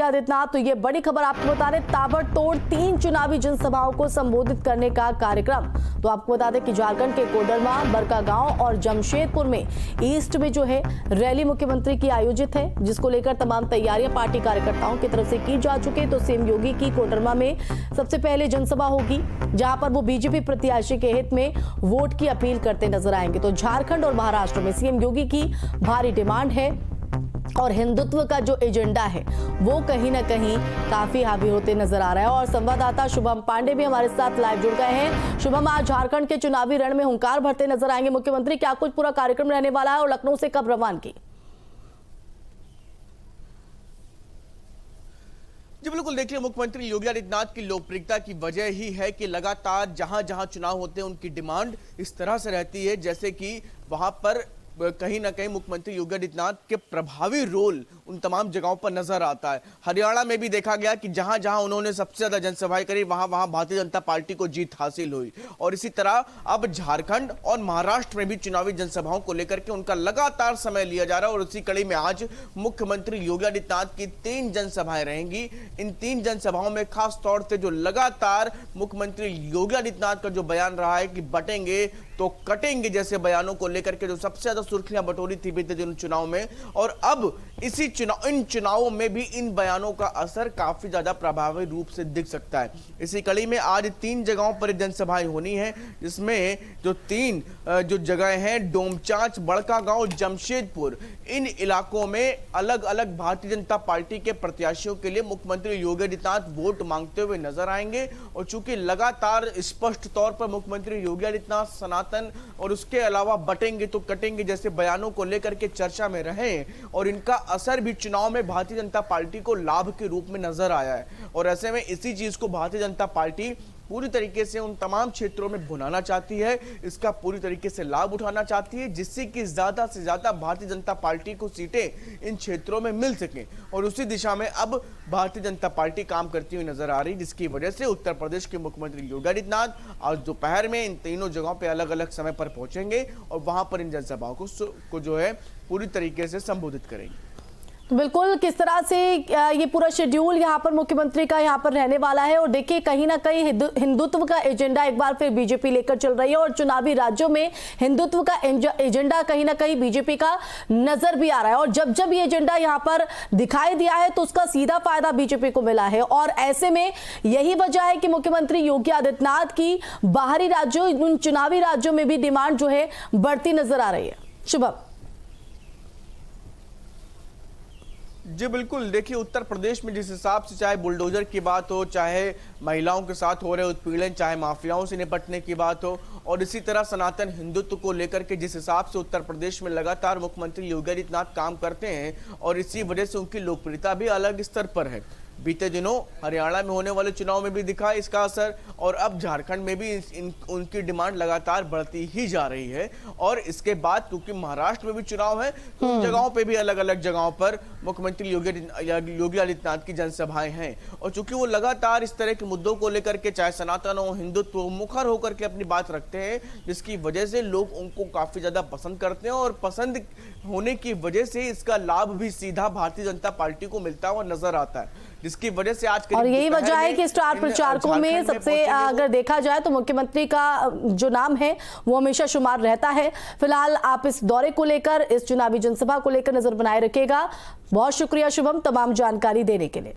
आदित्यनाथ, तो ये बड़ी खबर आपको बता दें, ताबड़तोड़ 3 चुनावी जनसभाओं को संबोधित करने का कार्यक्रम। तो आपको बता दें कि झारखंड के कोडरमा, बड़कागांव और जमशेदपुर में ईस्ट में जो है रैली मुख्यमंत्री की आयोजित है, जिसको लेकर तमाम तैयारियां पार्टी कार्यकर्ताओं की तरफ से की जा चुकी है। तो सीएम योगी की कोडरमा में सबसे पहले जनसभा होगी, जहां पर वो बीजेपी प्रत्याशी के हित में वोट की अपील करते नजर आएंगे। तो झारखंड और महाराष्ट्र में सीएम योगी की भारी डिमांड है और हिंदुत्व का जो एजेंडा है वो कहीं ना कहीं काफी हावी होते नजर आ रहा है। और संवाददाता शुभम पांडे भी हमारे साथ लाइव जुड़ गए हैं। शुभम, आज झारखंड के चुनावी रण में हुंकार भरते नजर आएंगे मुख्यमंत्री, क्या कुछ पूरा कार्यक्रम रहने वाला है और लखनऊ से कब रवानगी? जी बिल्कुल, देखिए मुख्यमंत्री योगी आदित्यनाथ की लोकप्रियता की वजह ही है कि लगातार जहां जहां चुनाव होते हैं उनकी डिमांड इस तरह से रहती है जैसे कि वहां पर कहीं ना कहीं मुख्यमंत्री योगी आदित्यनाथ के प्रभावी रोल उन तमाम जगहों पर नजर आता है। हरियाणा में भी देखा गया कि जहां जहां उन्होंने सबसे ज्यादा जनसभाएं करी वहां वहां भारतीय जनता पार्टी को जीत हासिल हुई। और इसी तरह अब झारखंड और महाराष्ट्र में भी चुनावी जनसभाओं को लेकर के उनका लगातार समय लिया जा रहा है। और उसी कड़ी में आज मुख्यमंत्री योगी आदित्यनाथ की 3 जनसभाएं रहेंगी। इन 3 जनसभाओं में खास तौर से जो लगातार मुख्यमंत्री योगी आदित्यनाथ का जो बयान रहा है कि बटेंगे तो कटेंगे जैसे बयानों को लेकर के जो सबसे ज्यादा सुर्खियां बटोरी थी बीते दिन चुनाव में, और अब इन चुनावों में भी इन बयानों का असर काफी ज्यादा प्रभावी रूप से दिख सकता है। इसी कड़ी में आज 3 जगहों पर जनसभाएं होनी है, जिसमें जो 3 जो जगह हैं डोमचांच, बड़कागांव, जमशेदपुर, इन इलाकों में अलग अलग भारतीय जनता पार्टी के प्रत्याशियों के लिए मुख्यमंत्री योगी आदित्यनाथ वोट मांगते हुए नजर आएंगे। और चूंकि लगातार स्पष्ट तौर पर मुख्यमंत्री योगी आदित्यनाथ सनातन और उसके अलावा बटेंगे तो कटेंगे जैसे बयानों को लेकर के चर्चा में रहे, और इनका असर भी चुनाव में भारतीय जनता पार्टी को लाभ के रूप में नजर आया है। और ऐसे में इसी चीज को भारतीय जनता पार्टी पूरी तरीके से उन तमाम क्षेत्रों में भुनाना चाहती है, इसका पूरी तरीके से लाभ उठाना चाहती है, जिससे कि ज्यादा से ज्यादा भारतीय जनता पार्टी को सीटें इन क्षेत्रों में मिल सकें। और उसी दिशा में अब भारतीय जनता पार्टी काम करती हुई नजर आ रही, जिसकी वजह से उत्तर प्रदेश के मुख्यमंत्री योगी आदित्यनाथ आज दोपहर में इन तीनों जगहों पर अलग अलग समय पर पहुंचेंगे और वहां पर इन जनसभाओं को जो है पूरी तरीके से संबोधित करेंगे। बिल्कुल, किस तरह से ये पूरा शेड्यूल यहाँ पर मुख्यमंत्री का यहाँ पर रहने वाला है। और देखिए कहीं ना कहीं हिंदुत्व का एजेंडा एक बार फिर बीजेपी लेकर चल रही है और चुनावी राज्यों में हिंदुत्व का एजेंडा कहीं ना कहीं बीजेपी का नजर भी आ रहा है। और जब जब ये एजेंडा यहाँ पर दिखाई दिया है तो उसका सीधा फायदा बीजेपी को मिला है। और ऐसे में यही वजह है कि मुख्यमंत्री योगी आदित्यनाथ की बाहरी राज्यों, उन चुनावी राज्यों में भी डिमांड जो है बढ़ती नजर आ रही है। शुभम। जी बिल्कुल, देखिए उत्तर प्रदेश में जिस हिसाब से चाहे बुलडोजर की बात हो, चाहे महिलाओं के साथ हो रहे उत्पीड़न, चाहे माफियाओं से निपटने की बात हो, और इसी तरह सनातन हिंदुत्व को लेकर के जिस हिसाब से उत्तर प्रदेश में लगातार मुख्यमंत्री योगी आदित्यनाथ काम करते हैं, और इसी वजह से उनकी लोकप्रियता भी अलग स्तर पर है। बीते दिनों हरियाणा में होने वाले चुनाव में भी दिखा इसका असर, और अब झारखंड में भी उनकी डिमांड लगातार बढ़ती ही जा रही है। और इसके बाद क्योंकि महाराष्ट्र में भी चुनाव है तो उन जगहों पे भी अलग अलग जगहों पर मुख्यमंत्री योगी आदित्यनाथ की जनसभाएं हैं। और चूंकि वो लगातार इस तरह के मुद्दों को लेकर के, चाहे सनातन हो, हिंदुत्व हो, मुखर होकर के अपनी बात रखते हैं, जिसकी वजह से लोग उनको काफी ज्यादा पसंद करते हैं। और पसंद होने की वजह से इसका लाभ भी सीधा भारतीय जनता पार्टी को मिलता हुआ नजर आता है, जिसकी वजह से आज और यही वजह है कि स्टार प्रचारकों में सबसे अगर देखा जाए तो मुख्यमंत्री का जो नाम है वो हमेशा शुमार रहता है। फिलहाल आप इस दौरे को लेकर, इस चुनावी जनसभा को लेकर नजर बनाए रखिएगा। बहुत शुक्रिया शुभम तमाम जानकारी देने के लिए।